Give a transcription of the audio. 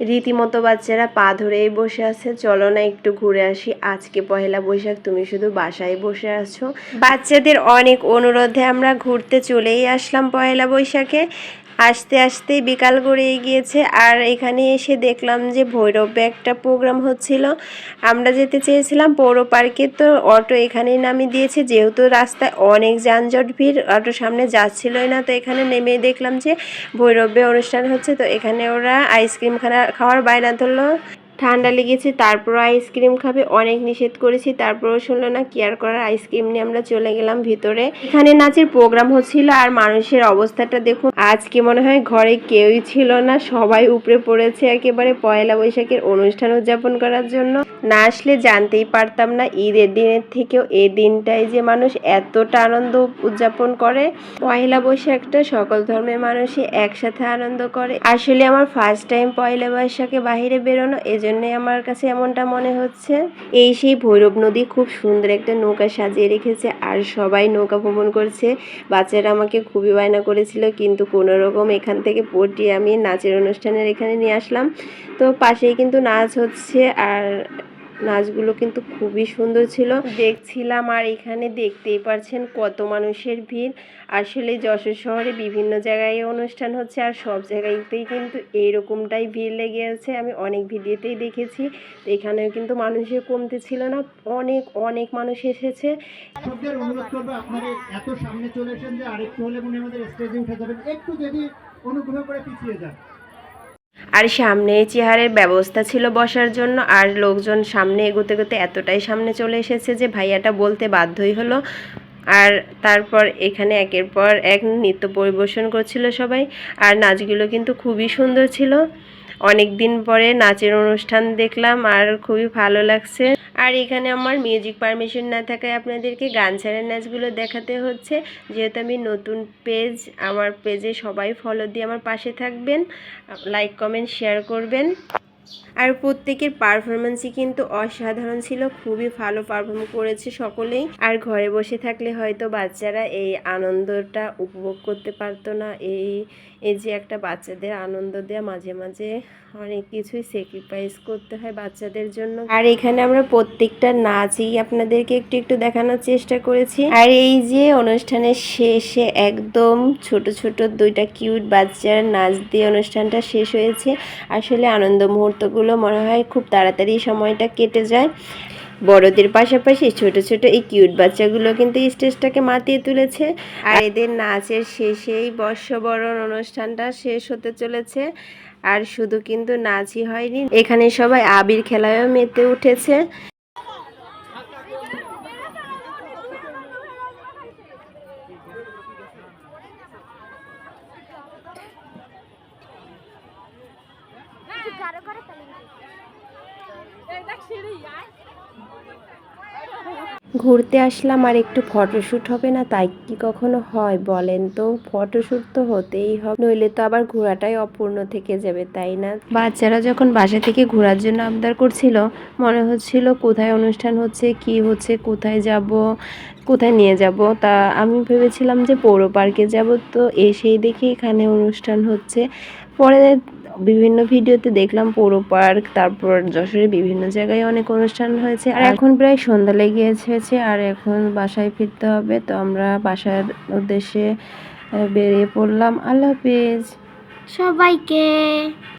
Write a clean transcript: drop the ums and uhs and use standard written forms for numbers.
রীতিমতো বাচ্চারা পা ধরেই বসে আছে, চলো না একটু ঘুরে আসি, আজকে পহেলা বৈশাখ, তুমি শুধু বাসায় বসে আছো। বাচ্চাদের অনেক অনুরোধে আমরা ঘুরতে চলেই আসলাম পহেলা বৈশাখে। আসতে আসতে বিকাল গড়িয়ে গিয়েছে, আর এখানে এসে দেখলাম যে ভৈরবে একটা প্রোগ্রাম হচ্ছিল। আমরা যেতে চেয়েছিলাম পৌর পার্কে, তো অটো এখানেই নামিয়ে দিয়েছে, যেহেতু রাস্তায় অনেক যানজট ভিড়, অটো সামনে যাচ্ছিলই না। তো এখানে নেমে দেখলাম যে ভৈরবে অনুষ্ঠান হচ্ছে, তো এখানে ওরা আইসক্রিম খাওয়ার বায়না ধরলো। ঠান্ডা লেগেছে, তারপর আইসক্রিম খাবে, অনেক নিষেধ করেছি, তারপরও শুনলো না। কেয়ার করার আইসক্রিম নিয়ে আমরা চলে গেলাম ভিতরে। এখানে নাচের প্রোগ্রাম হচ্ছিল, আর মানুষের অবস্থাটা দেখুন, আজকে মনে হয় ঘরে কেউই ছিল না, সবাই উপরে পড়েছে একেবারে পয়লা বৈশাখের অনুষ্ঠান উদযাপন করার জন্য। না আসলে জানতেই পারতাম না ঈদের দিনের থেকেও এই দিনটাই যে মানুষ এতটা আনন্দ উদযাপন করে। পয়লা বৈশাখটা সকল ধর্মের মানুষই একসাথে আনন্দ করে। আসলে আমার ফার্স্ট টাইম পয়লা বৈশাখে বাহিরে বেরোনো, এজন্যই আমার কাছে এমনটা মনে হচ্ছে। এই সেই ভৈরব নদী, খুব সুন্দর একটা নৌকা সাজিয়ে রেখেছে, আর সবাই নৌকা ভ্রমণ করছে। বাচ্চারা আমাকে খুবই বায়না করেছিল, কিন্তু কোনো রকম এখান থেকে পটিয়ে আমি নাচের অনুষ্ঠানের এখানে নিয়ে আসলাম। তো পাশেই কিন্তু নাচ হচ্ছে, আর নাচগুলো কিন্তু খুবই সুন্দর ছিল, দেখছিলাম। আর এখানে দেখতেই পারছেন কত মানুষের ভিড়। আসলে যশোর শহরে বিভিন্ন জায়গায় অনুষ্ঠান হচ্ছে, আর সব জায়গাতেই কিন্তু এইরকমটাই ভিড় লেগে আছে। আমি অনেক ভিডিওতেই দেখেছি, এখানেও কিন্তু মানুষের কমতে ছিল না, অনেক অনেক মানুষ এসেছে। অনুরোধ করবো আপনারা এত সামনে চলে এসেন যে আরেকটু হলে মনে আমাদের স্টেজে উঠে যাবেন, একটু যদি অনুগ্রহ করে পিছিয়ে যান। আর সামনে চেয়ারের ব্যবস্থা ছিল বসার জন্য, আর লোকজন সামনে এগোতে এগোতে এতটাই সামনে চলে এসেছে যে ভাইয়াটা বলতে বাধ্যই হলো। আর তারপর এখানে একের পর এক নৃত্য পরিবেশন করছিল সবাই, আর নাচগুলো কিন্তু খুবই সুন্দর ছিল। অনেক দিন পরে নাচের অনুষ্ঠান দেখলাম, আর খুবই ভালো লাগছে। আর এখানে আমার মিউজিক পারমিশন না থাকায় আপনাদেরকে গান ছাড়ার নাচগুলো দেখাতে হচ্ছে, যেহেতু আমি নতুন পেজ, আমার পেজে সবাই ফলো দিয়ে আমার পাশে থাকবেন, লাইক কমেন্ট শেয়ার করবেন। আর প্রত্যেকের পারফরমেন্সই কিন্তু অসাধারণ ছিল, খুবই ভালো পারফর্ম করেছে সকলেই। আর ঘরে বসে থাকলে হয়তো বাচ্চারা এই আনন্দটা উপভোগ করতে পারতো না। এই যে একটা বাচ্চাদের আনন্দ দেওয়া, মাঝে মাঝে অনেক কিছুই স্যাক্রিফাইস করতে হয় বাচ্চাদের জন্য। আর এখানে আমরা প্রত্যেকটা নাচই আপনাদেরকে একটু একটু দেখানোর চেষ্টা করেছি। আর এই যে অনুষ্ঠানের শেষে একদম ছোট ছোট দুইটা কিউট বাচ্চার নাচ দিয়ে অনুষ্ঠানটা শেষ হয়েছে। আসলে আনন্দ মুহূর্তগুলো মনে হয় খুব তাড়াতাড়ি সময়টা কেটে যায়। বড়দের পাশাপাশি ছোট ছোট এই কিউট বাচ্চাগুলো কিন্তু স্টেজটাকে মাতিয়ে তুলেছে। আর এদের নাচের শেষেই বর্ষবরণ অনুষ্ঠানটা শেষ হতে চলেছে। আর শুধু কিন্তু নাচই হয়নি, এখানে সবাই আবির খেলায়ও মেতে উঠেছে। ঘুরতে আসলাম, আর একটু ফটোশ্যুট হবে না, তাই কি কখনো হয় বলেন তো? ফটোশ্যুট তো হতেই হবে, নইলে তো আবার ঘোরাটাই অপূর্ণ থেকে যাবে, তাই না? বাচ্চারা যখন বাসা থেকে ঘোরার জন্য আবদার করছিল, মনে হচ্ছিল কোথায় অনুষ্ঠান হচ্ছে, কি হচ্ছে, কোথায় যাব, কোথায় নিয়ে যাব। তা আমি ভেবেছিলাম যে পৌর পার্কে যাব, তো এসেই দেখি এখানে অনুষ্ঠান হচ্ছে। পরে বিভিন্ন ভিডিওতে দেখলাম পৌর পার্ক, তারপর যশোরের বিভিন্ন জায়গায় অনেক অনুষ্ঠান হয়েছে। আর এখন প্রায় সন্ধ্যা লেগে এসেছে, আর এখন বাসায় ফিরতে হবে। তো আমরা বাসার উদ্দেশ্যে বেরিয়ে পড়লাম। আল্লাহ হাফেজ সবাইকে।